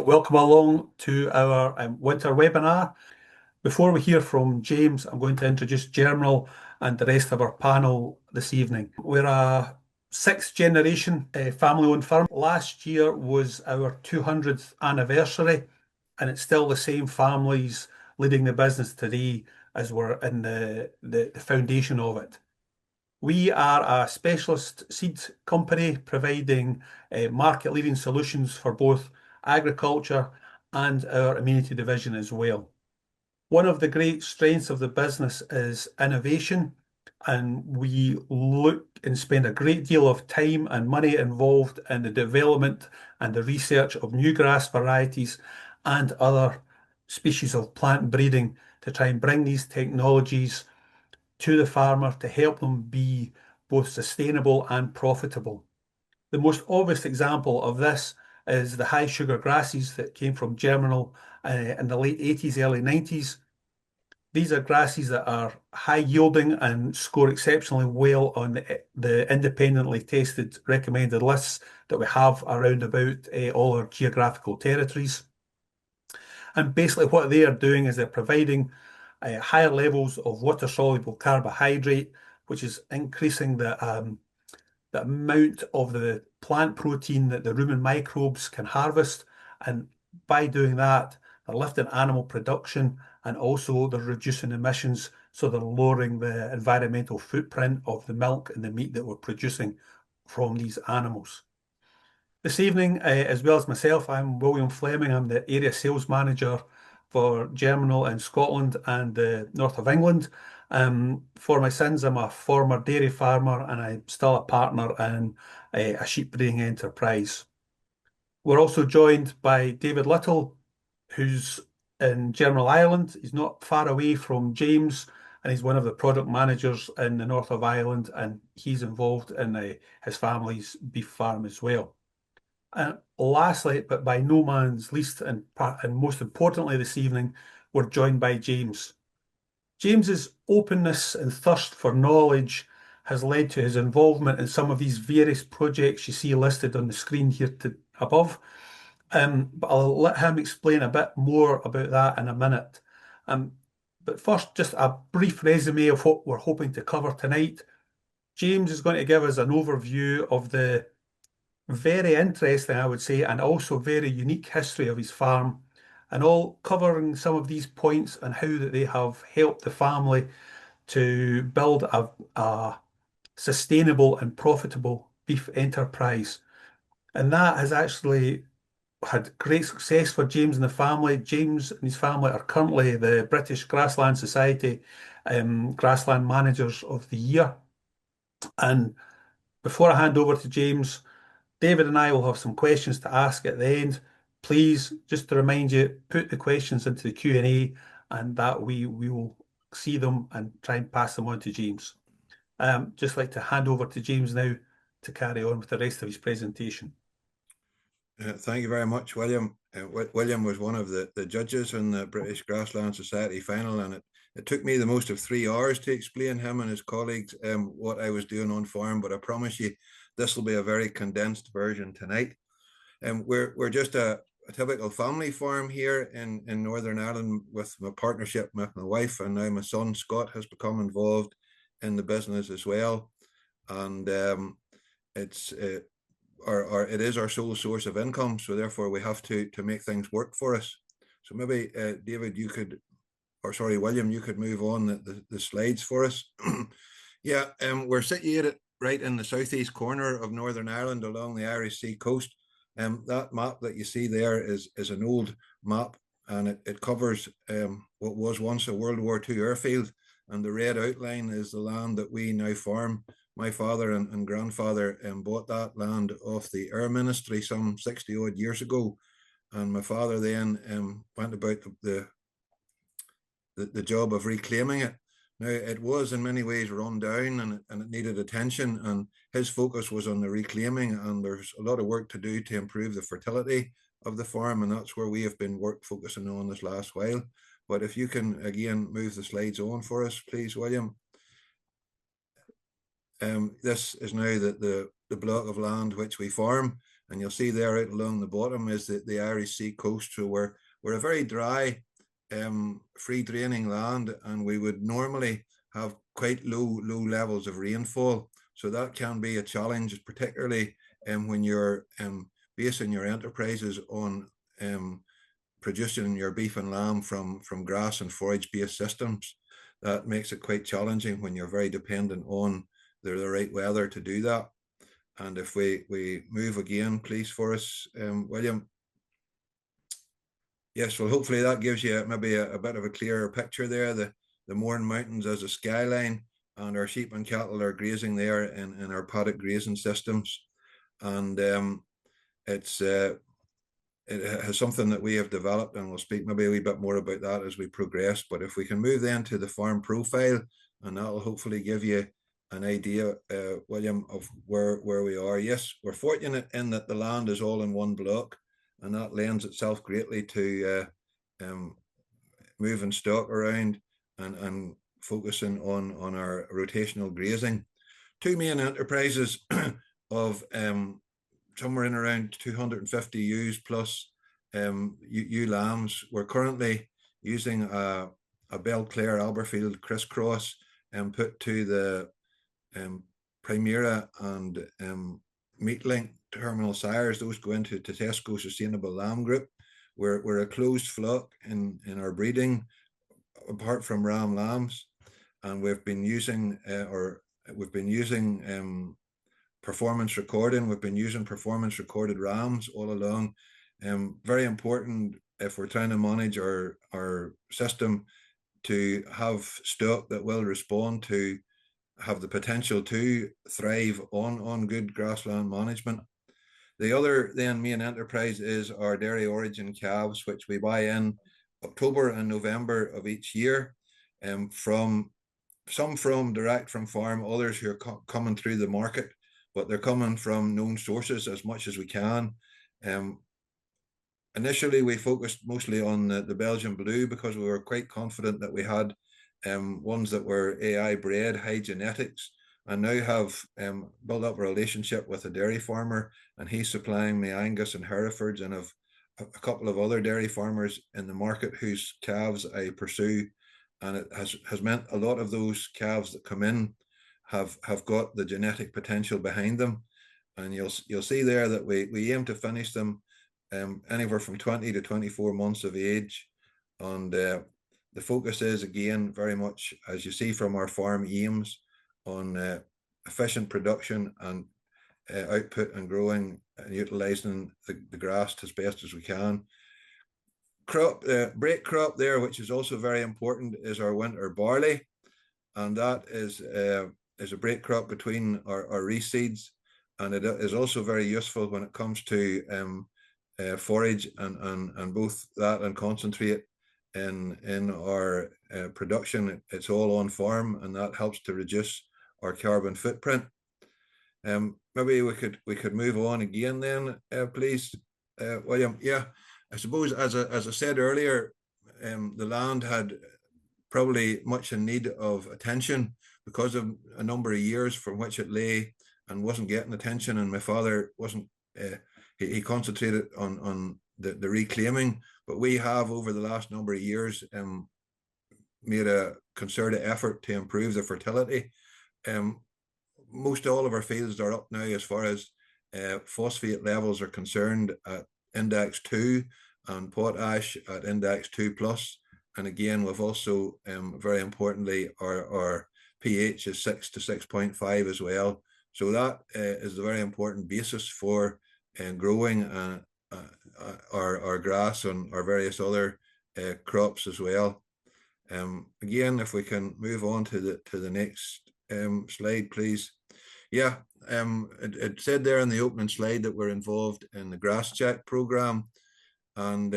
Welcome along to our winter webinar. Before we hear from James, I'm going to introduce Germinal and the rest of our panel this evening. We're a sixth generation family-owned firm. Last year was our 200th anniversary, and it's still the same families leading the business today as were in the foundation of it. We are a specialist seed company providing market-leading solutions for both agriculture and our amenity division as well. One of the great strengths of the business is innovation, and we look and spend a great deal of time and money involved in the development and the research of new grass varieties and other species of plant breeding to try and bring these technologies to the farmer to help them be both sustainable and profitable. The most obvious example of this is the high sugar grasses that came from Germinal in the late 80s, early 90s. These are grasses that are high yielding and score exceptionally well on the independently tested recommended lists that we have around about all our geographical territories. And basically what they are doing is they're providing higher levels of water-soluble carbohydrate, which is increasing the amount of the plant protein that the rumen microbes can harvest. And by doing that, they're lifting animal production and also they're reducing emissions, so they're lowering the environmental footprint of the milk and the meat that we're producing from these animals. This evening, as well as myself, I'm William Fleming. I'm the area sales manager for Germinal in Scotland and the north of England. For my sins, I'm a former dairy farmer and I'm still a partner in a sheep breeding enterprise. We're also joined by David Little, who's in Germinal Ireland. He's not far away from James, and he's one of the product managers in the north of Ireland, and he's involved in his family's beef farm as well. And lastly, but by no means least, and most importantly this evening, we're joined by James. James's openness and thirst for knowledge has led to his involvement in some of these various projects you see listed on the screen here above. But I'll let him explain a bit more about that in a minute. But first, just a brief resume of what we're hoping to cover tonight. James is going to give us an overview of the very interesting, I would say, and also very unique history of his farm, and all covering some of these points and how that they have helped the family to build a sustainable and profitable beef enterprise. And that has actually had great success for James and the family. James and his family are currently the British Grassland Society Grassland Managers of the Year. And before I hand over to James, David and I will have some questions to ask at the end. Please, just to remind you, put the questions into the Q&A and that we will see them and try and pass them on to James. Just like to hand over to James now to carry on with the rest of his presentation. Thank you very much, William. William was one of the judges in the British Grassland Society final, and it took me the most of 3 hours to explain him and his colleagues what I was doing on farm, but I promise you this will be a very condensed version tonight. We're just a typical family farm here in Northern Ireland with my partnership with my wife, and now my son Scott has become involved in the business as well. And it is our sole source of income, so therefore we have to make things work for us. So maybe David, William, you could move on the slides for us. Yeah, we're situated right in the southeast corner of Northern Ireland along the Irish Sea coast. That map that you see there is an old map, and it covers what was once a World War II airfield, and the red outline is the land that we now farm. My father and grandfather bought that land off the Air Ministry some 60 odd years ago, and my father then went about the job of reclaiming it. Now, it was in many ways run down and it needed attention, and his focus was on the reclaiming, and there's a lot of work to do to improve the fertility of the farm, and that's where we have been focusing on this last while. But if you can again move the slides on for us, please, William. This is now the block of land which we farm, And you'll see there out along the bottom is the Irish Sea coast. So we're a very dry, free draining land, and we would normally have quite low levels of rainfall. So that can be a challenge, particularly when you're basing your enterprises on producing your beef and lamb from grass and forage based systems. That makes it quite challenging when you're very dependent on the right weather to do that. And if we move again, please, for us, William. Yes, well, hopefully that gives you maybe a bit of a clearer picture there. The Mourne Mountains as a skyline, and our sheep and cattle are grazing there in our paddock grazing systems. And it has something that we have developed, and we'll speak maybe a wee bit more about that as we progress. But if we can move then to the farm profile, and that will hopefully give you an idea, William, of where we are. Yes, we're fortunate in that the land is all in one block, and that lends itself greatly to moving stock around and focusing on our rotational grazing. Two main enterprises of somewhere in around 250 ewes plus ewe lambs. We're currently using a Belclare Alberfield crisscross and put to the Primera and Meatlink terminal sires. Those go into Tesco Sustainable Lamb Group. We're a closed flock in our breeding, apart from ram lambs, and we've been using performance recording. We've been using performance recorded rams all along. Very important if we're trying to manage our system to have stock that will respond to have the potential to thrive on good grassland management. The other then main enterprise is our dairy origin calves, which we buy in October and November of each year, from direct from farm, others who are coming through the market, but they're coming from known sources as much as we can. Initially, we focused mostly on the Belgian Blue because we were quite confident that we had ones that were AI bred, high genetics, and now have built up a relationship with a dairy farmer, and he's supplying me Angus and Herefords, and have a couple of other dairy farmers in the market whose calves I pursue, and it has meant a lot of those calves that come in have got the genetic potential behind them, and you'll see there that we aim to finish them anywhere from 20 to 24 months of age, and the focus is again very much, as you see from our farm aims, on efficient production and output and growing and utilizing the grass as best as we can. Break crop there, which is also very important, is our winter barley, and that is a break crop between our reseeds, and it is also very useful when it comes to forage and both that and concentrate in our production. It's all on farm, and that helps to reduce our carbon footprint. Maybe we could move on again then, please, William. Yeah, I suppose as I said earlier, the land had probably much in need of attention because of a number of years from which it lay and wasn't getting attention, and my father wasn't. He concentrated on the reclaiming, but we have over the last number of years made a concerted effort to improve the fertility. Most all of our fields are up now as far as phosphate levels are concerned at index 2 and potash at index 2+. And again, we've also, very importantly, our pH is 6 to 6.5 as well. So that is a very important basis for growing our grass and our various other crops as well. Again, if we can move on to the next slide, please. Yeah, it said there in the opening slide that we're involved in the grass check program, and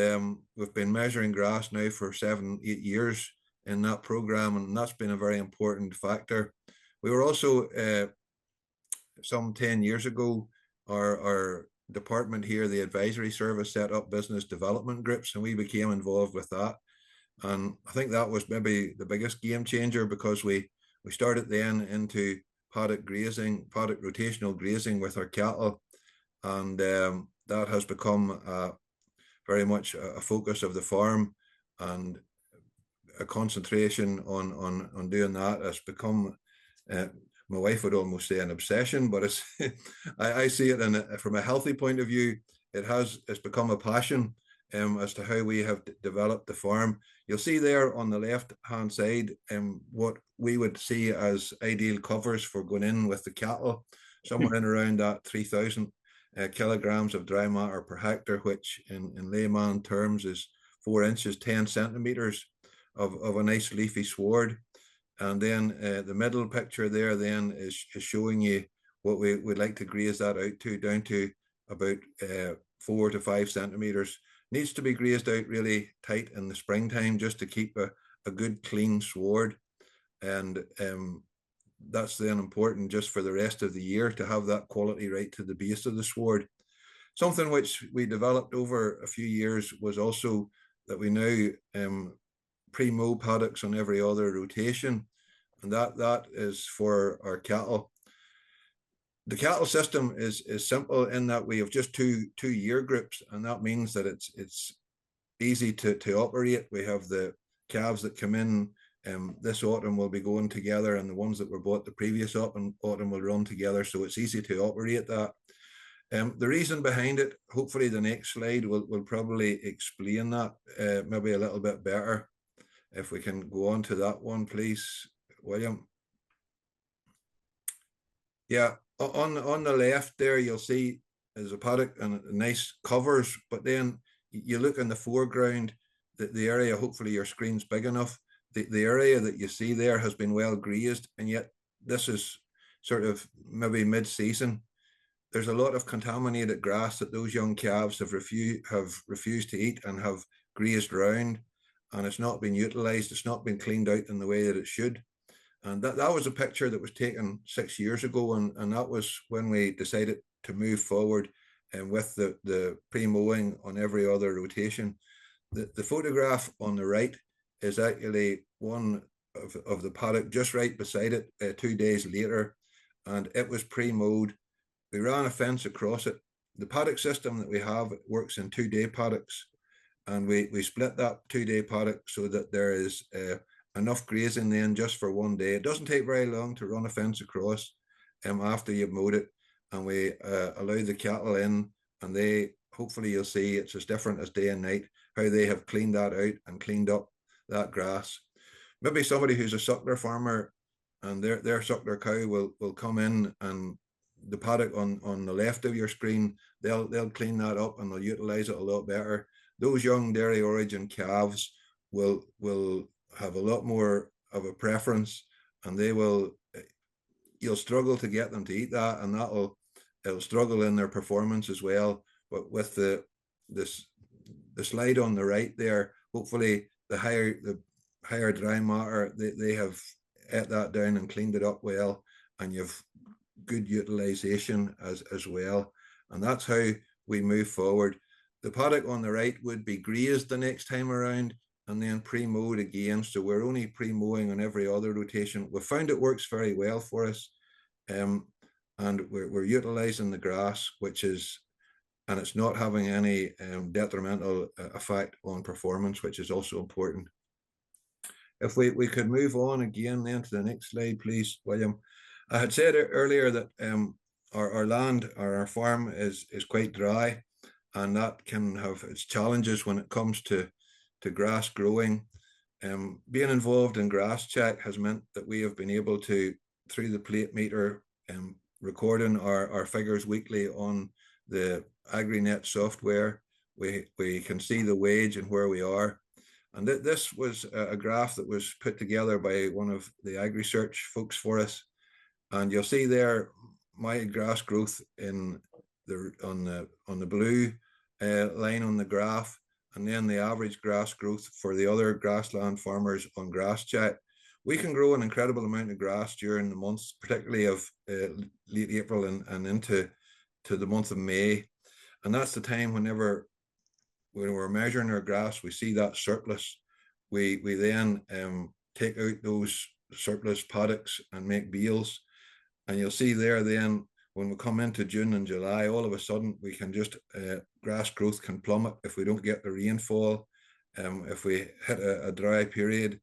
we've been measuring grass now for 7-8 years in that program, and that's been a very important factor. We were also some 10 years ago, our department here, the advisory service, set up business development groups, and we became involved with that. And I think that was maybe the biggest game changer, because we started then into paddock rotational grazing with our cattle. and that has become very much a focus of the farm, and a concentration on doing that has become, my wife would almost say, an obsession, but it's I see it from a healthy point of view. It's become a passion, as to how we have developed the farm. You'll see there on the left hand side what we would see as ideal covers for going in with the cattle, somewhere in around that 3,000 kilograms of dry matter per hectare, which in layman terms is 4 inches 10 centimeters of a nice leafy sward. And then the middle picture there then is showing you what we would like to graze that out to, down to about 4 to 5 centimeters. Needs to be grazed out really tight in the springtime just to keep a good clean sward. And that's then important just for the rest of the year to have that quality right to the base of the sward. Something which we developed over a few years was also that we now pre-mow paddocks on every other rotation, and that is for our cattle. The cattle system is simple in that we have just two year groups, and that means that it's easy to operate. We have the calves that come in this autumn will be going together, and the ones that were bought the previous autumn will run together, so it's easy to operate that. The reason behind it, hopefully the next slide will probably explain that maybe a little bit better. If we can go on to that one, please, William. Yeah, on the left there, you'll see there's a paddock and nice covers, but then you look in the foreground, the area, hopefully your screen's big enough, the area that you see there has been well grazed, and yet this is sort of maybe mid-season. There's a lot of contaminated grass that those young calves have refused to eat and have grazed round, and it's not been utilised. It's not been cleaned out in the way that it should. And that was a picture that was taken 6 years ago, and that was when we decided to move forward and with the pre-mowing on every other rotation. The photograph on the right is actually one of the paddock just right beside it 2 days later, and it was pre-mowed. We ran a fence across it. The paddock system that we have works in 2-day paddocks, and we split that 2-day paddock so that there is enough grazing then just for 1 day. It doesn't take very long to run a fence across after you've mowed it, and we allow the cattle in, and they, hopefully you'll see it's as different as day and night, how they have cleaned that out and cleaned up that grass. Maybe somebody who's a suckler farmer and their suckler cow will come in, and the paddock on the left of your screen, they'll clean that up and they'll utilize it a lot better. Those young dairy origin calves will have a lot more of a preference, and you'll struggle to get them to eat that, and it'll struggle in their performance as well. But with the slide on the right there, hopefully the higher dry matter, they have ate that down and cleaned it up well, and you've good utilization as well. And that's how we move forward. The paddock on the right would be grazed the next time around and then pre-mowed again. So we're only pre-mowing on every other rotation. We've found it works very well for us. And we're utilizing the grass, and it's not having any detrimental effect on performance, which is also important. If we could move on again then to the next slide, please, William. I had said earlier that our land, or our farm, is quite dry, and that can have its challenges when it comes to grass growing. Being involved in grass check has meant that we have been able to, through the plate meter, recording our figures weekly on the AgriNet software, we can see the wage and where we are. And this was a graph that was put together by one of the AgriSearch folks for us. And you'll see there my grass growth on the blue line on the graph, and then the average grass growth for the other grassland farmers on grass check. We can grow an incredible amount of grass during the months, particularly of late April and into the month of May. And that's the time when we're measuring our grass, we see that surplus. We then take out those surplus paddocks and make bales. And you'll see there then when we come into June and July, all of a sudden we can just grass growth can plummet if we don't get the rainfall. If we hit a dry period,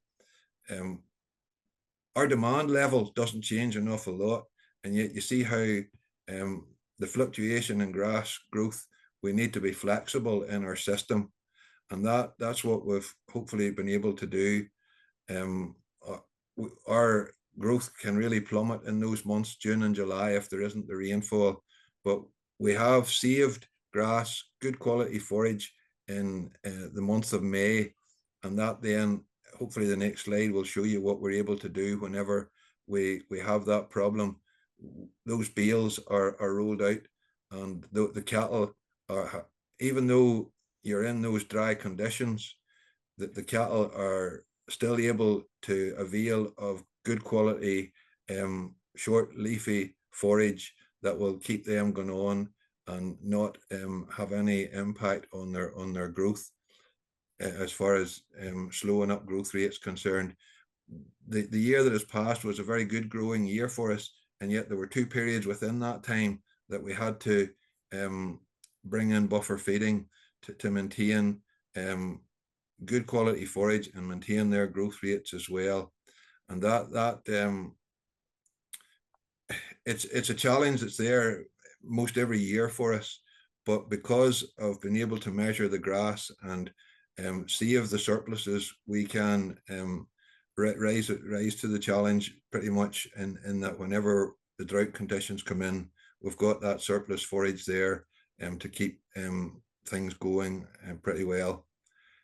our demand level doesn't change an awful lot, and yet you see how the fluctuation in grass growth, we need to be flexible in our system, and that's what we've hopefully been able to do. Our growth can really plummet in those months, June and July, if there isn't the rainfall, but we have saved grass, good quality forage in the month of May, and that then hopefully the next slide will show you what we're able to do whenever we have that problem. Those bales are rolled out, and the cattle are, even though you're in those dry conditions, the cattle are still able to avail of good quality short leafy forage that will keep them going on and not have any impact on their growth as far as slowing up growth rates concerned. The year that has passed was a very good growing year for us, and yet there were 2 periods within that time that we had to bring in buffer feeding to maintain good quality forage and maintain their growth rates as well. And it's a challenge that's there most every year for us, but because of being able to measure the grass and save the surpluses, we can rise to the challenge pretty much in that whenever the drought conditions come in, we've got that surplus forage there to keep things going pretty well.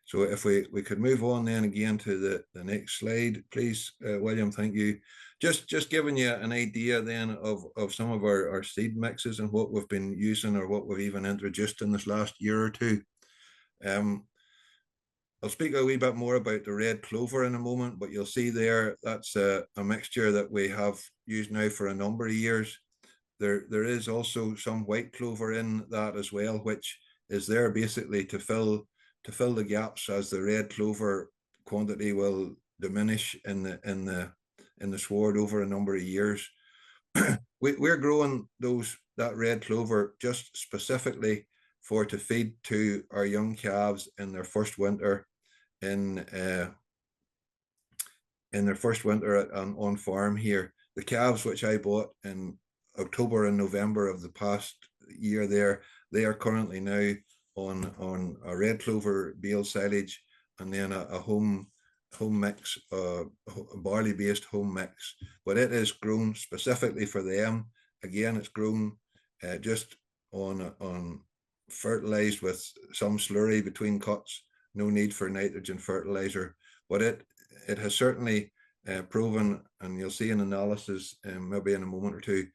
So if we could move on then again to the next slide, please, William, thank you. Just giving you an idea then of some of our seed mixes and what we've been using or what we've even introduced in this last year or two. I'll speak a wee bit more about the red clover in a moment, but you'll see there that's a mixture that we have used now for a number of years. There is also some white clover in that as well, which is there basically to fill the gaps as the red clover quantity will diminish in the sward over a number of years. We're growing that red clover just specifically to feed to our young calves in their first winter on farm here. The calves which I bought in October and November of the past year they are currently now on a red clover bale silage and then a home mix, barley based home mix, but it is grown specifically for them. Again, it's grown just on fertilized with some slurry between cuts, no need for nitrogen fertilizer, but it has certainly proven, and you'll see an analysis maybe in a moment or two,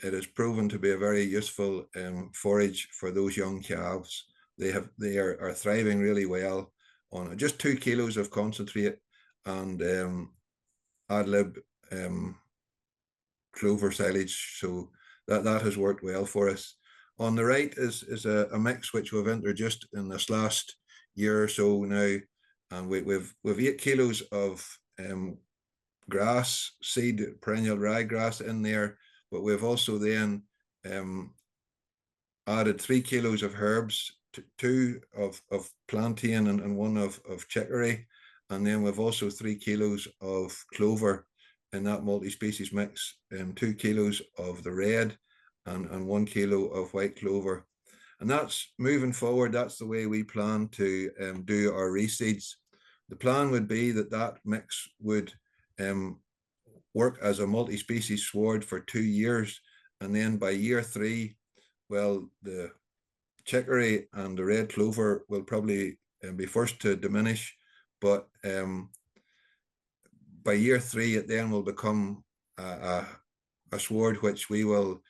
it has proven to be a very useful forage for those young calves. They are thriving really well on just 2 kilos of concentrate and ad lib clover silage, so that has worked well for us. On the right is a mix which we've introduced in this last year or so now, and we've 8 kilos of grass seed, perennial ryegrass in there, but we've also then added 3 kilos of herbs, 2 of plantain and 1 of chicory, and then we've also 3 kilos of clover in that multi-species mix, 2 kilos of the red and 1 kilo of white clover. And that's moving forward, that's the way we plan to do our reseeds. The plan would be that mix would work as a multi-species sward for 2 years, and then by year 3, well, the chicory and the red clover will probably be first to diminish, but by year 3 it then will become a sward which we will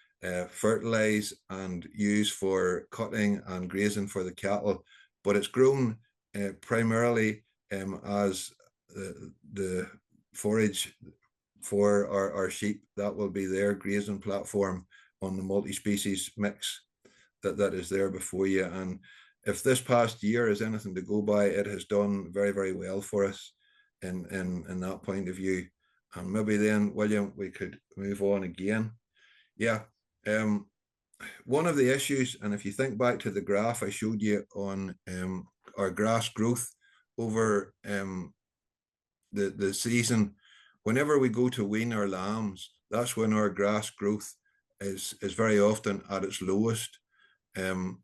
fertilize and use for cutting and grazing for the cattle. But it's grown primarily as the forage for our sheep. That will be their grazing platform on the multi-species mix that is there before you. And if this past year is anything to go by, it has done very, very well for us in that point of view. And maybe then, William, we could move on again. Yeah, One of the issues, and if you think back to the graph I showed you on our grass growth over the season, whenever we go to wean our lambs, that's when our grass growth is very often at its lowest. And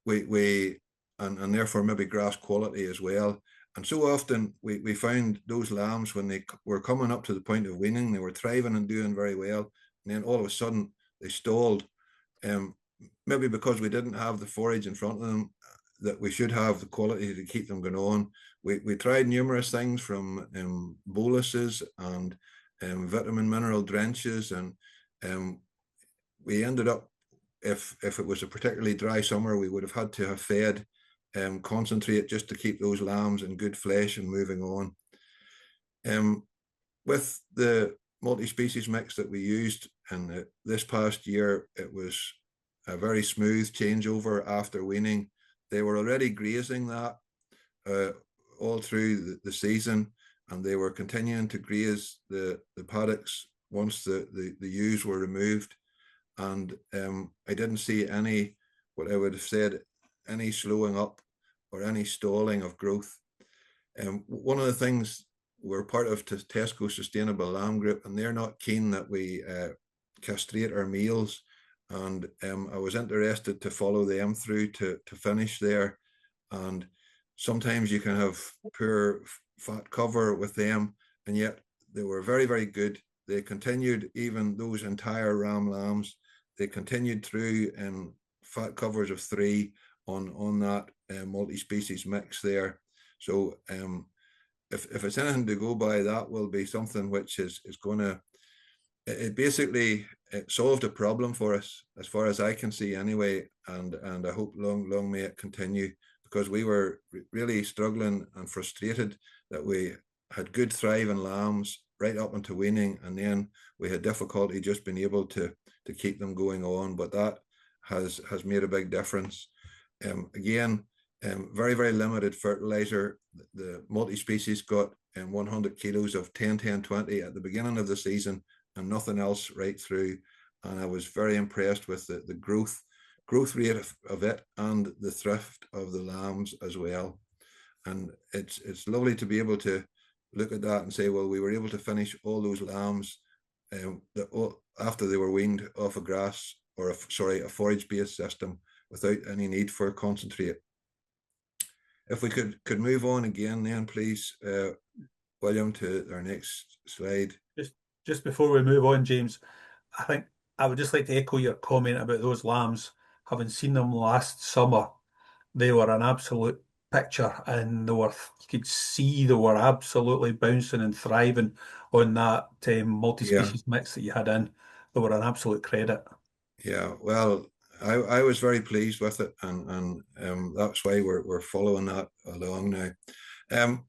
therefore maybe grass quality as well. And so often we found those lambs, when they were coming up to the point of weaning, they were thriving and doing very well. And then all of a sudden they stalled. Maybe because we didn't have the forage in front of them that we should have, the quality to keep them going on. We tried numerous things, from boluses and vitamin mineral drenches, and we ended up, if it was a particularly dry summer, we would have had to have fed concentrate just to keep those lambs in good flesh and moving on. With the multi-species mix that we used in this past year, it was a very smooth changeover after weaning. They were already grazing that all through the season, and they were continuing to graze the paddocks once the ewes were removed. And I didn't see any, what I would have said, any slowing up or any stalling of growth. One of the things, we're part of Tesco Sustainable Lamb Group, and they're not keen that we castrate our meals. And I was interested to follow them through to finish there. And sometimes you can have poor fat cover with them, and yet they were very, very good. They continued, even those entire ram lambs, they continued through fat covers of 3 on that multi-species mix there. So if it's anything to go by, that will be something which is going to, it basically, it solved a problem for us, as far as I can see anyway, and I hope long may it continue, because we were really struggling and frustrated that we had good thriving lambs right up into weaning, and then we had difficulty just being able to keep them going on. But that has made a big difference. Again, very, very limited fertilizer. The multi-species got 100 kilos of 10-10-20 at the beginning of the season, and nothing else right through. And I was very impressed with the growth rate of it, and the thrift of the lambs as well. And it's lovely to be able to look at that and say, well, we were able to finish all those lambs after they were weaned off a grass, or a forage-based system, without any need for concentrate. If we could move on again then, please, William, to our next slide. Just before we move on, James, I think I would just like to echo your comment about those lambs. Having seen them last summer, they were an absolute picture, and you could see they were absolutely bouncing and thriving on that multi-species mix that you had in. They were an absolute credit. Yeah, well, I was very pleased with it, and that's why we're following that along now.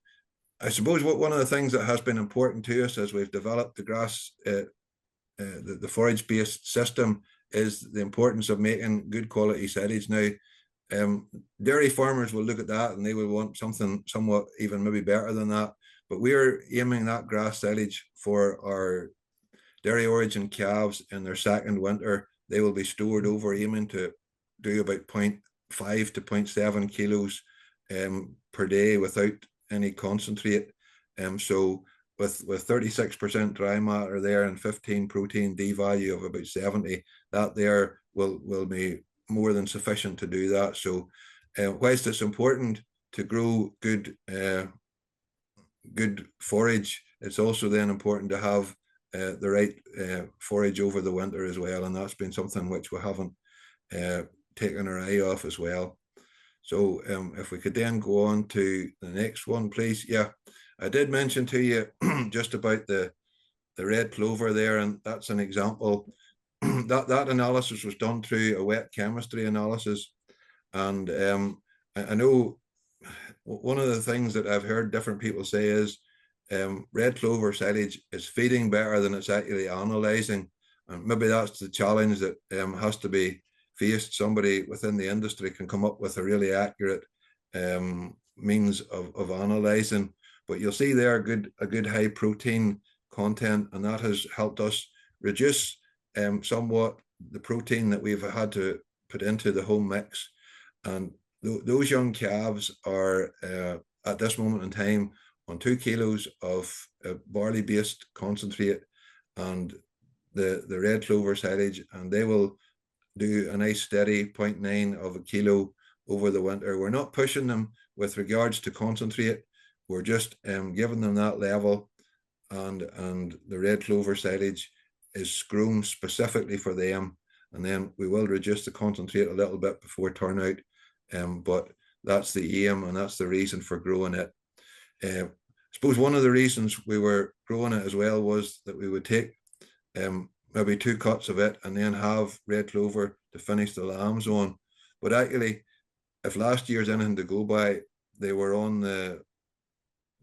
I suppose one of the things that has been important to us as we've developed the grass, the forage-based system, is the importance of making good quality silage. Now, dairy farmers will look at that and they will want something somewhat even maybe better than that. But we're aiming that grass silage for our dairy origin calves in their second winter. They will be stored over, aiming to do about 0.5 to 0.7 kilos per day without any concentrate. So with 36% dry matter there and 15 protein, D value of about 70, that there will be more than sufficient to do that. So whilst it's important to grow good forage, it's also then important to have the right forage over the winter as well, and that's been something which we haven't taken our eye off as well. So if we could then go on to the next one, please. Yeah, I did mention to you just about the red clover there, and that's an example. that analysis was done through a wet chemistry analysis, and I know one of the things that I've heard different people say is red clover silage is feeding better than it's actually analyzing, and maybe that's the challenge that has to be faced. Somebody within the industry can come up with a really accurate means of analyzing, but you'll see there a good high protein content, and that has helped us reduce somewhat the protein that we've had to put into the home mix. And those young calves are at this moment in time on 2 kilos of barley-based concentrate and the red clover silage, and they will do a nice steady 0.9 of a kilo over the winter. We're not pushing them with regards to concentrate. We're just giving them that level, and the red clover silage is grown specifically for them. And then we will reduce the concentrate a little bit before turnout, but that's the aim, and that's the reason for growing it. I suppose one of the reasons we were growing it as well was that we would take maybe 2 cuts of it and then have red clover to finish the lambs on. But actually, if last year's anything to go by, they were on the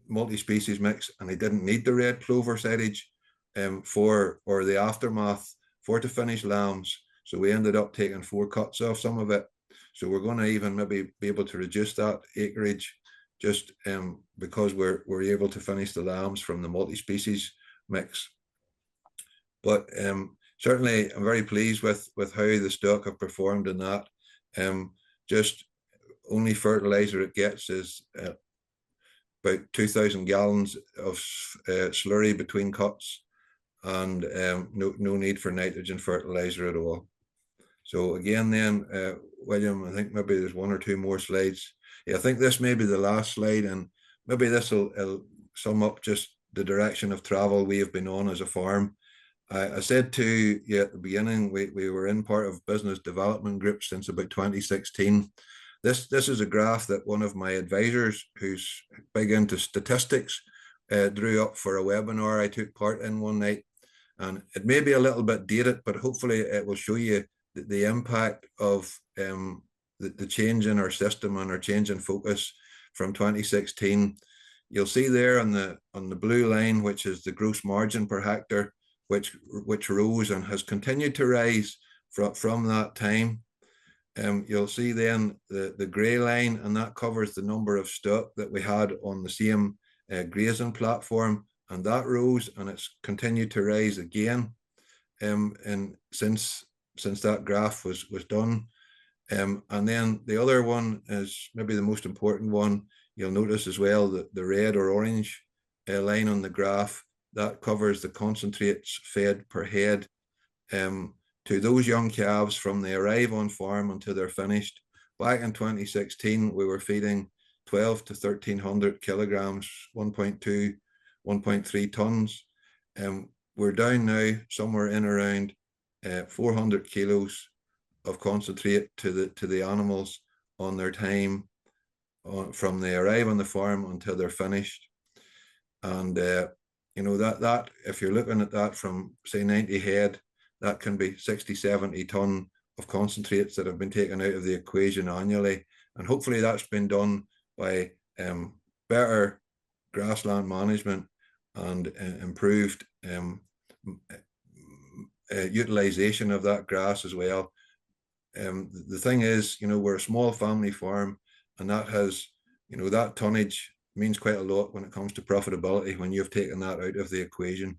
multi-species mix and they didn't need the red clover silage or the aftermath to finish lambs. So we ended up taking 4 cuts off some of it. So we're going to even maybe be able to reduce that acreage just because we're able to finish the lambs from the multi-species mix. But certainly I'm very pleased with how the stock have performed in that. Just only fertilizer it gets is about 2,000 gallons of slurry between cuts, and no need for nitrogen fertilizer at all. So again then, William, I think maybe there's 1 or 2 more slides. Yeah, I think this may be the last slide, and maybe this will sum up just the direction of travel we have been on as a farm. I said to you at the beginning, we were in part of business development groups since about 2016. This is a graph that one of my advisors, who's big into statistics, drew up for a webinar I took part in one night. And it may be a little bit dated, but hopefully it will show you the impact of the change in our system and our change in focus from 2016. You'll see there on the blue line, which is the gross margin per hectare, which rose and has continued to rise from that time. You'll see then the grey line, and that covers the number of stock that we had on the same grazing platform, and that rose, and it's continued to rise again and since that graph was done. And then the other one is maybe the most important one. You'll notice as well that the red or orange line on the graph, that covers the concentrates fed per head to those young calves from they arrive on farm until they're finished. Back in 2016, we were feeding 12 to 1,300 kilograms, 1.2, 1.3 tons. We're down now somewhere in around 400 kilos of concentrate to the animals on their time from they arrive on the farm until they're finished. And you know, that if you're looking at that from say 90 head, that can be 60, 70 ton of concentrates that have been taken out of the equation annually. And hopefully that's been done by better grassland management and improved utilization of that grass as well. The thing is, you know, we're a small family farm, and that has, you know, that tonnage means quite a lot when it comes to profitability when you've taken that out of the equation.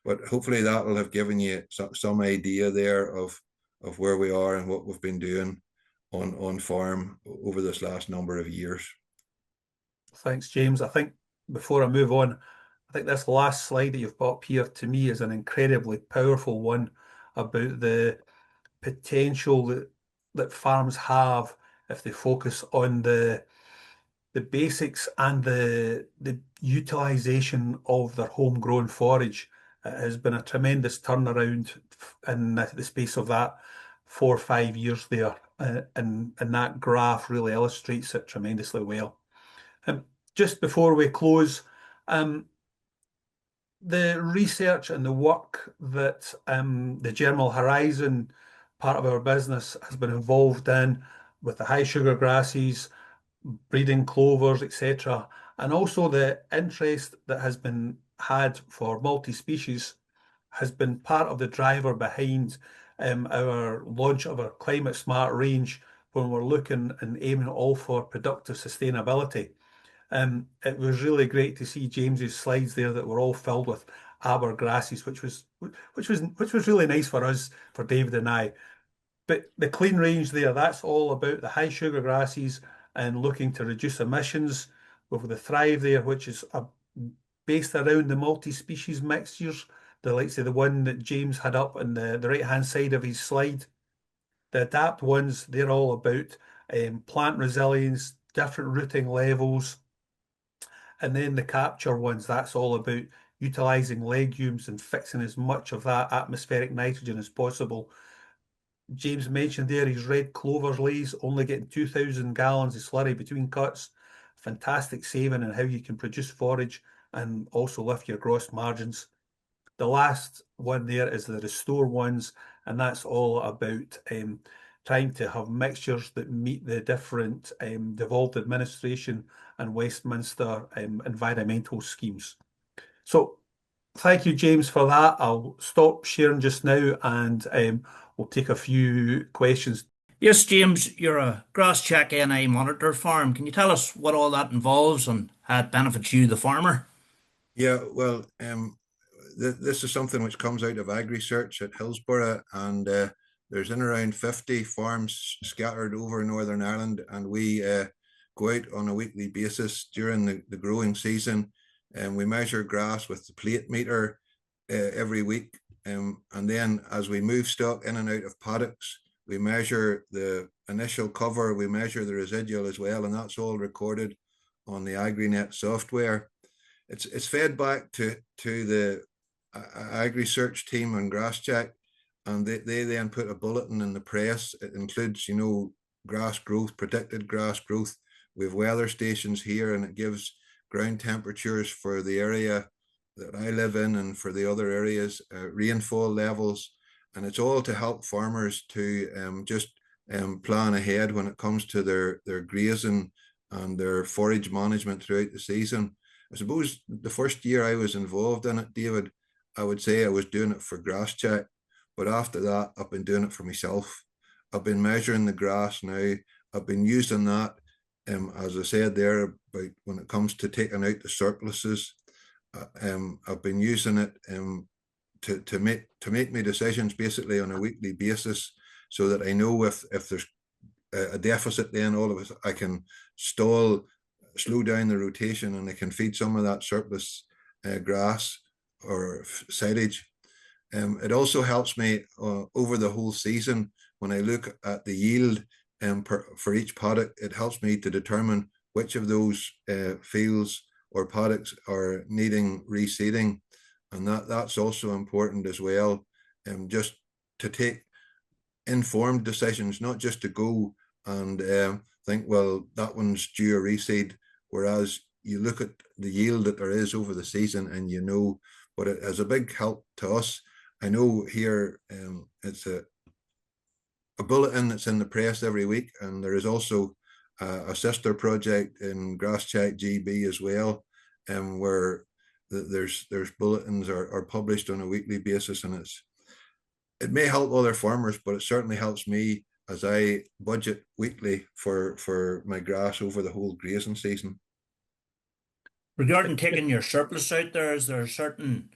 But hopefully that will have given you some idea there of where we are and what we've been doing on farm over this last number of years. Thanks, James. I think before I move on, I think this last slide that you've got up here to me is an incredibly powerful one about the potential that farms have if they focus on the basics and the utilization of their homegrown forage. It has been a tremendous turnaround in the space of that 4 or 5 years there, and that graph really illustrates it tremendously well. Just before we close, the research and the work that the Germinal Horizon part of our business has been involved in with the high sugar grasses, breeding clovers, etc., and also the interest that has been had for multi-species has been part of the driver behind our launch of our Climate Smart range when we're looking and aiming all for productive sustainability. It was really great to see James's slides there that were all filled with arbor grasses, which was really nice for us, for David and I. But the clean range there, that's all about the high sugar grasses and looking to reduce emissions. With the Thrive there, which is based around the multi-species mixtures, the likes of the one that James had up on the right-hand side of his slide. The Adapt ones, they're all about plant resilience, different rooting levels. And then the Capture ones, that's all about utilizing legumes and fixing as much of that atmospheric nitrogen as possible. James mentioned there his red clover lays, only getting 2,000 gallons of slurry between cuts. Fantastic saving and how you can produce forage and also lift your gross margins. The last one there is the Restore ones, and that's all about trying to have mixtures that meet the different devolved administration and Westminster environmental schemes. So thank you, James, for that. I'll stop sharing just now and we'll take a few questions. Yes, James, you're a grass check NI monitor farm. Can you tell us what all that involves and how it benefits you, the farmer? Yeah, well, this is something which comes out of AgriSearch at Hillsborough, and there's in around 50 farms scattered over Northern Ireland, and we go out on a weekly basis during the growing season, and we measure grass with the plate meter every week. And then as we move stock in and out of paddocks, we measure the initial cover, we measure the residual as well, and that's all recorded on the AgriNet software. It's fed back to the AgriSearch team on GrassCheck, and they then put a bulletin in the press. It includes, grass growth, predicted grass growth. We have weather stations here, and it gives ground temperatures for the area that I live in and for the other areas, rainfall levels, and it's all to help farmers to just plan ahead when it comes to their grazing and their forage management throughout the season. I suppose the first year I was involved in it, David, I would say I was doing it for GrassCheck, but after that, I've been doing it for myself. I've been measuring the grass now. I've been using that, as I said there, about when it comes to taking out the surpluses. I've been using it to make my decisions basically on a weekly basis, so that I know if there's a deficit, then all of it I can slow down the rotation, and I can feed some of that surplus grass or silage. It also helps me over the whole season when I look at the yield for each paddock. It helps me to determine which of those fields or paddocks are needing reseeding, and that's also important as well. Just to take informed decisions, not just to go and think, well, that one's due a reseed, whereas you look at the yield that there is over the season and but it has a big help to us. I know here it's a bulletin that's in the press every week, and there is also a sister project in GrassCheck GB as well, where there's bulletins are published on a weekly basis, and it may help other farmers, but it certainly helps me as I budget weekly for my grass over the whole grazing season. Regarding taking your surplus out there, is there a certain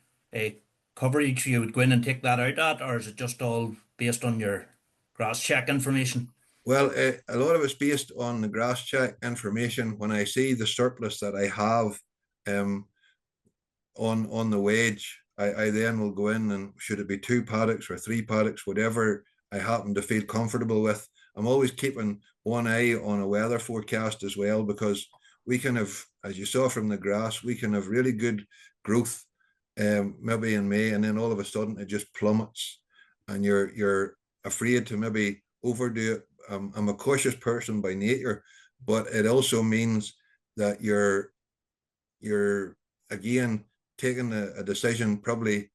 coverage you would go in and take that out at, or is it just all based on your grass check information? Well, a lot of it's based on the GrassCheck information. When I see the surplus that I have on the wedge, I then will go in, and should it be 2 paddocks or 3 paddocks, whatever I happen to feel comfortable with. I'm always keeping one eye on a weather forecast as well, because we can have, as you saw from the grass, we can have really good growth maybe in May, and then all of a sudden it just plummets, and you're afraid to maybe overdo it. I'm a cautious person by nature, but it also means that you're again taking a decision probably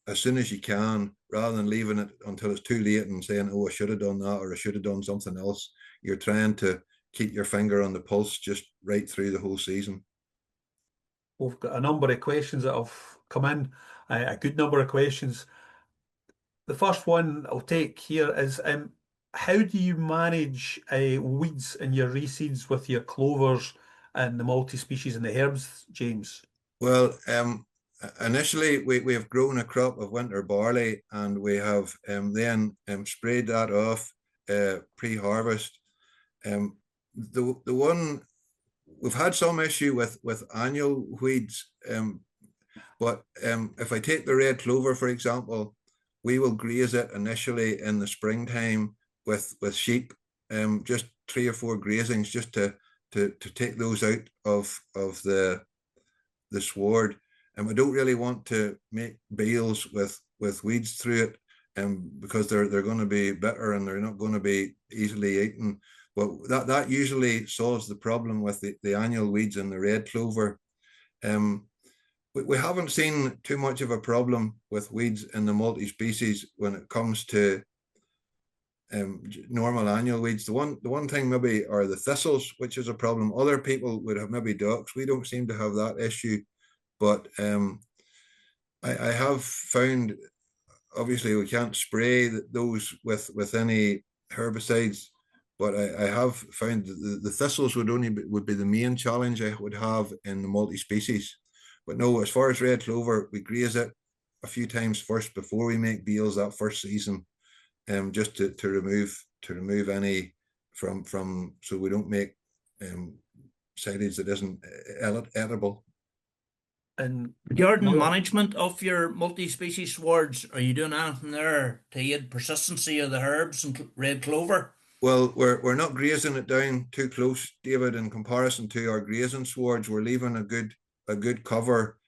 as soon as you can, rather than leaving it until it's too late and saying, oh, I should have done that, or I should have done something else. You're trying to keep your finger on the pulse just right through the whole season. We've got a number of questions that have come in, a good number of questions. The first one I'll take here is, how do you manage weeds in your reseeds with your clovers and the multi-species and the herbs, James? Well, initially we have grown a crop of winter barley, and we have then sprayed that off pre-harvest. The one we've had some issue with annual weeds, but if I take the red clover, for example, we will graze it initially in the springtime with sheep, just 3 or 4 grazings just to take those out of the sward. And we don't really want to make bales with weeds through it, because they're going to be bitter and they're not going to be easily eaten. But that usually solves the problem with the annual weeds in the red clover. We haven't seen too much of a problem with weeds in the multi-species when it comes to normal annual weeds. The one thing maybe are the thistles, which is a problem. Other people would have maybe docks. We don't seem to have that issue. But I have found, obviously we can't spray those with any herbicides, but I have found the thistles would be the main challenge I would have in the multi-species. But no, as far as red clover, we graze it a few times first before we make bales that first season, just to remove any from so we don't make silage that isn't edible. And Regarding management of your multi-species swards, are you doing anything there to aid persistency of the herbs and red clover? Well, we're not grazing it down too close, David. In comparison to our grazing swards, we're leaving a good cover,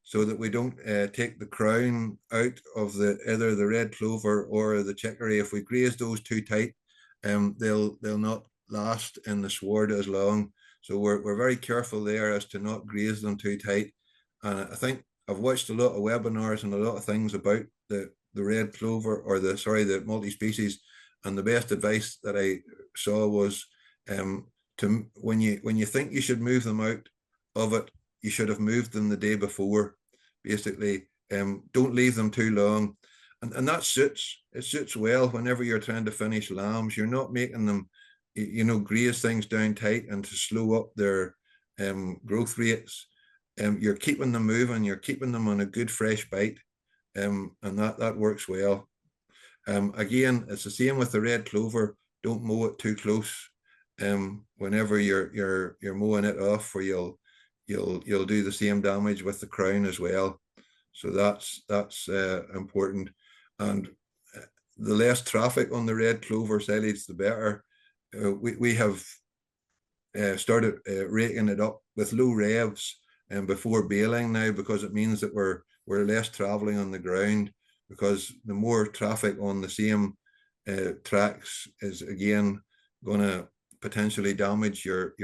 so that we don't take the crown out of either the red clover or the chicory. If we graze those too tight, they'll not last in the sward as long. So we're very careful there as to not graze them too tight. And I think I've watched a lot of webinars and a lot of things about the red clover, or the multi-species. And the best advice that I saw was, when you think you should move them out of it, you should have moved them the day before. Basically, don't leave them too long. And that suits well whenever you're trying to finish lambs. You're not making them, graze things down tight and to slow up their growth rates. You're keeping them moving, you're keeping them on a good fresh bite, and that works well. Again, it's the same with the red clover. Don't mow it too close. Whenever you're mowing it off, or you'll do the same damage with the crown as well. So that's important. And the less traffic on the red clover silage, the better. We have started raking it up with low revs and before baling now, because it means that we're less traveling on the ground, because the more traffic on the same tracks is again going to potentially damage your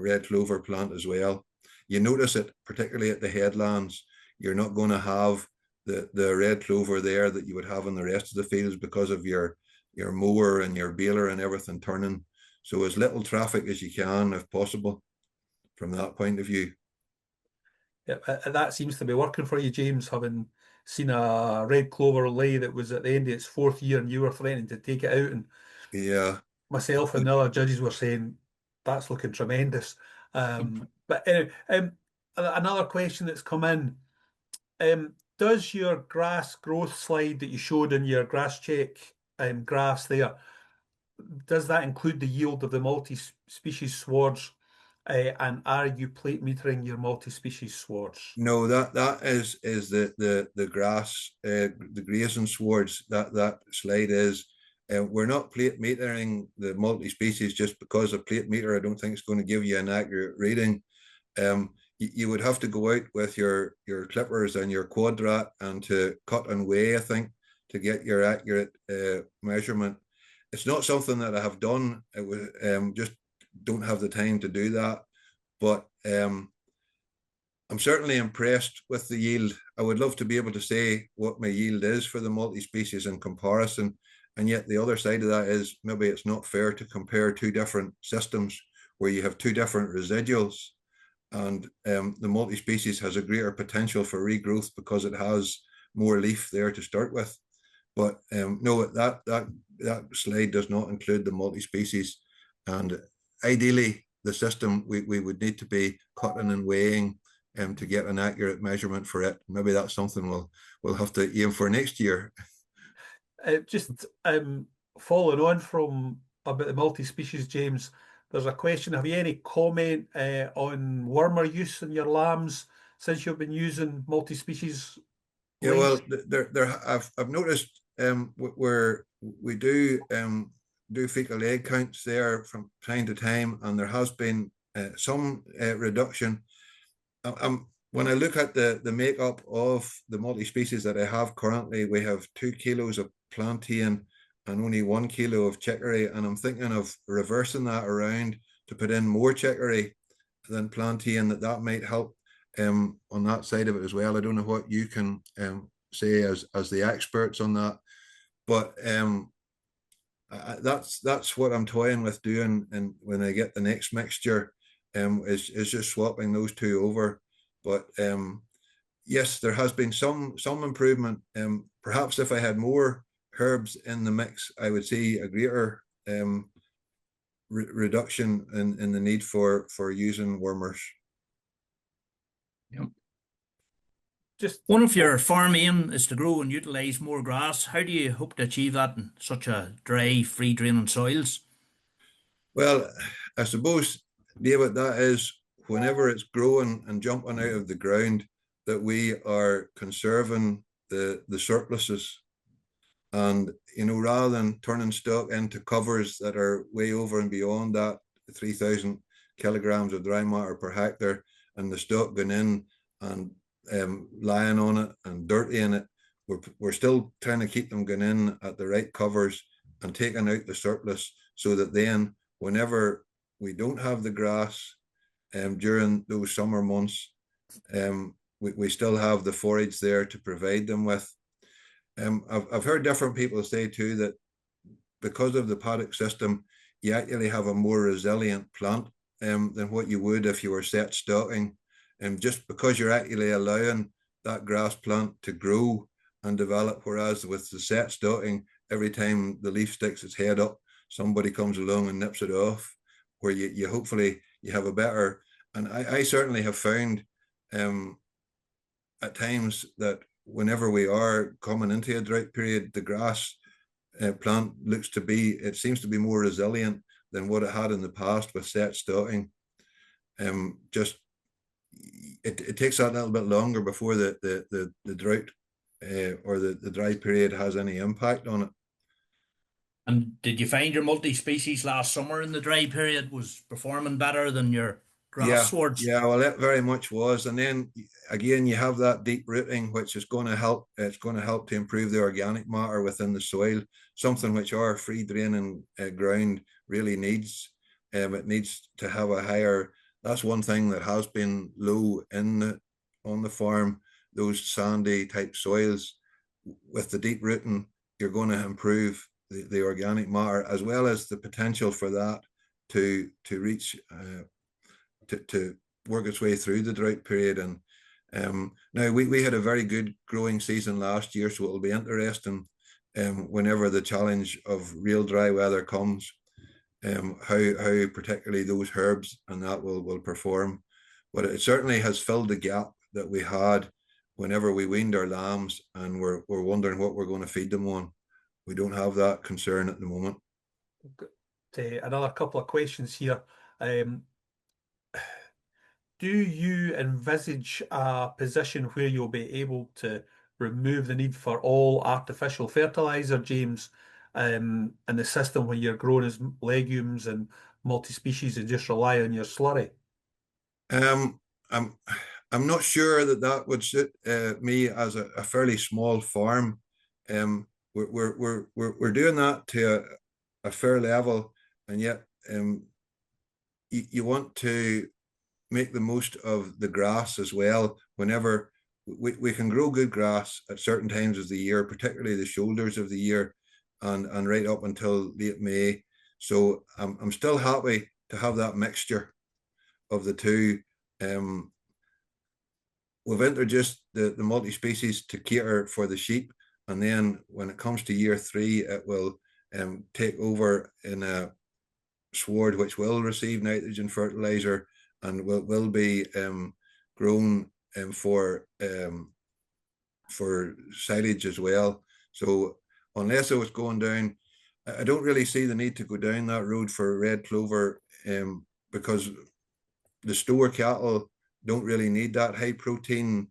red clover plant as well. You notice it particularly at the headlands. You're not going to have the red clover there that you would have in the rest of the fields, because of your mower and your baler and everything turning. So as little traffic as you can, if possible, from that point of view. Yeah, that seems to be working for you, James, having seen a red clover lay that was at the end of its 4th year and you were threatening to take it out, and yeah, myself and the other judges were saying that's looking tremendous. But anyway, another question that's come in, does your grass growth slide that you showed in your grass check graphs there, does that include the yield of the multi-species swards? And are you plate metering your multi-species swards? No, that is the grass, the grazing swards. That slide is. We're not plate metering the multi-species just because a plate meter, I don't think, is going to give you an accurate reading. You would have to go out with your clippers and your quadrat and to cut and weigh, I think, to get your accurate measurement. It's not something that I have done. It was just don't have the time to do that. But I'm certainly impressed with the yield. I would love to be able to say what my yield is for the multi-species in comparison. And yet the other side of that is maybe it's not fair to compare 2 different systems where you have 2 different residuals. And the multi-species has a greater potential for regrowth because it has more leaf there to start with. But no, that slide does not include the multi-species. And ideally, the system we would need to be cutting and weighing to get an accurate measurement for it. Maybe that's something we'll have to aim for next year. Just following on from about the multi-species, James, there's a question. Have you any comment on wormer use in your lambs since you've been using multi-species? Yeah, well, I've noticed where we do fecal egg counts there from time to time, and there has been some reduction. When I look at the makeup of the multi-species that I have currently, we have 2 kilos of plantain and only 1 kilo of chicory, and I'm thinking of reversing that around to put in more chicory than plantain. That might help on that side of it as well. I don't know what you can say as the experts on that, but that's what I'm toying with doing. And when I get the next mixture, is just swapping those two over. But yes, there has been some improvement. Perhaps if I had more herbs in the mix, I would see a greater reduction in the need for using wormers. Yep. One of your farm aim is to grow and utilise more grass. How do you hope to achieve that in such a dry, free draining soils? Well, I suppose, David, that is whenever it's growing and jumping out of the ground, that we are conserving the surpluses. And, rather than turning stock into covers that are way over and beyond that 3,000 kilograms of dry matter per hectare, and the stock going in and lying on it and dirty in it, we're still trying to keep them going in at the right covers and taking out the surplus, so that then whenever we don't have the grass during those summer months, we still have the forage there to provide them with. I've heard different people say too that because of the paddock system, you actually have a more resilient plant than what you would if you were set stocking. Just because you're actually allowing that grass plant to grow and develop, whereas with the set stocking, every time the leaf sticks its head up, somebody comes along and nips it off, where you hopefully you have a better. And I certainly have found at times that whenever we are coming into a drought period, the grass plant seems to be more resilient than what it had in the past with set stocking. It takes that little bit longer before the drought or the dry period has any impact on it. And did you find your multi-species last summer in the dry period was performing better than your grass swords? Yeah, well, it very much was. And then again, you have that deep rooting, which is going to help. It's going to help to improve the organic matter within the soil, something which our free draining ground really needs. It needs to have a higher. That's one thing that has been low on the farm. Those sandy type soils, with the deep rooting, you're going to improve the organic matter, as well as the potential for that to reach to work its way through the drought period. And now we had a very good growing season last year, so it'll be interesting whenever the challenge of real dry weather comes, how particularly those herbs and that will perform. But it certainly has filled the gap that we had whenever we weaned our lambs and we're wondering what we're going to feed them on. We don't have that concern at the moment. Another couple of questions here. Do you envisage a position where you'll be able to remove the need for all artificial fertilizer, James, in the system when you're growing as legumes and multi-species and just rely on your slurry? I'm not sure that would suit me as a fairly small farm. We're doing that to a fair level, and yet you want to make the most of the grass as well. Whenever we can grow good grass at certain times of the year, particularly the shoulders of the year, and right up until late May. So I'm still happy to have that mixture of the two. We've introduced the multi-species to cater for the sheep, and then when it comes to year 3, it will take over in a sward which will receive nitrogen fertilizer and will be grown for silage as well. So unless I was going down, I don't really see the need to go down that road for red clover, because the store cattle don't really need that high protein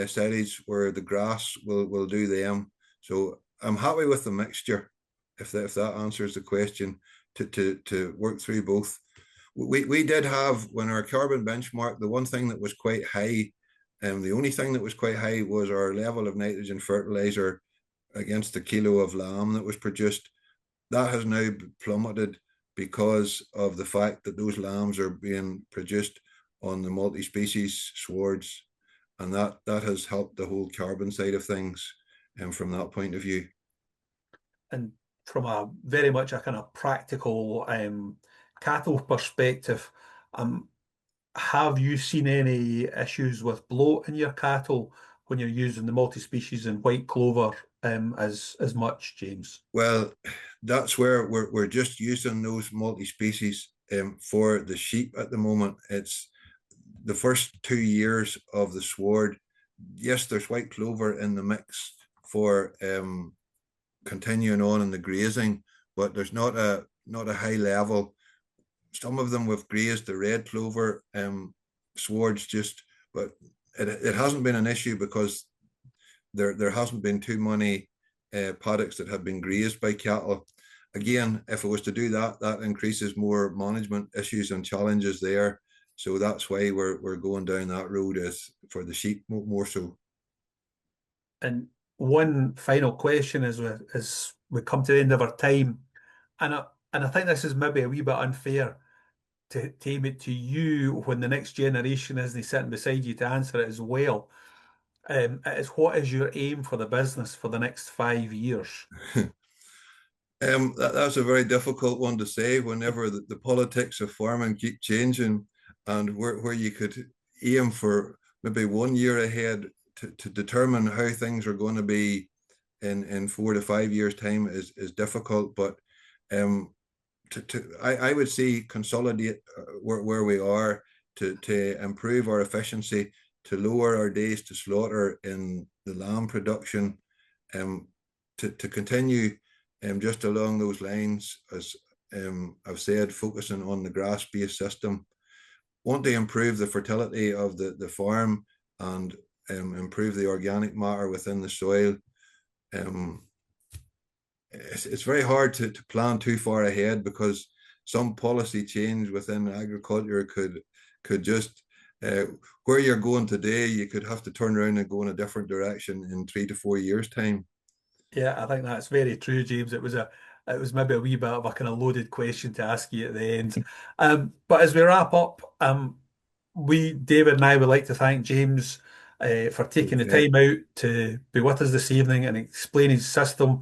silage, where the grass will do them. So I'm happy with the mixture, if that answers the question, to work through both. We did have, when our carbon benchmark, the one thing that was quite high, the only thing that was quite high was our level of nitrogen fertilizer against the kilo of lamb that was produced. That has now plummeted because of the fact that those lambs are being produced on the multi-species swards, and that has helped the whole carbon side of things, and from that point of view. And from a very much a kind of practical cattle perspective, have you seen any issues with bloat in your cattle when you're using the multi-species and white clover as much, James? Well, that's where we're just using those multi-species for the sheep at the moment. It's the first 2 years of the sward. Yes, there's white clover in the mix for continuing on in the grazing, but there's not a high level. Some of them we've grazed the red clover swards but it hasn't been an issue because there hasn't been too many paddocks that have been grazed by cattle. Again, if it was to do that, that increases more management issues and challenges there. So that's why we're going down that road, as for the sheep more so. And one final question as we come to the end of our time, and I think this is maybe a wee bit unfair to aim it to you when the next generation isn't sitting beside you to answer it as well. It is, what is your aim for the business for the next 5 years? That's a very difficult one to say whenever the politics of farming keep changing, and where you could aim for maybe 1 year ahead to determine how things are going to be in 4 to 5 years time is difficult. But I would see consolidate where we are, to improve our efficiency, to lower our days to slaughter in the lamb production, to continue just along those lines, as I've said, focusing on the grass-based system. Want to improve the fertility of the farm and improve the organic matter within the soil. It's very hard to plan too far ahead, because some policy change within agriculture could just where you're going today, you could have to turn around and go in a different direction in 3 to 4 years' time. Yeah, I think that's very true, James. It was maybe a wee bit of a kind of loaded question to ask you at the end. But as we wrap up, David and I would like to thank James for taking the time out to be with us this evening and explain his system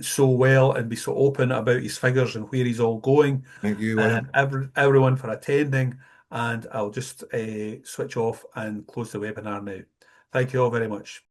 so well, and be so open about his figures and where he's all going. Thank you, William. Everyone for attending, and I'll just switch off and close the webinar now. Thank you all very much.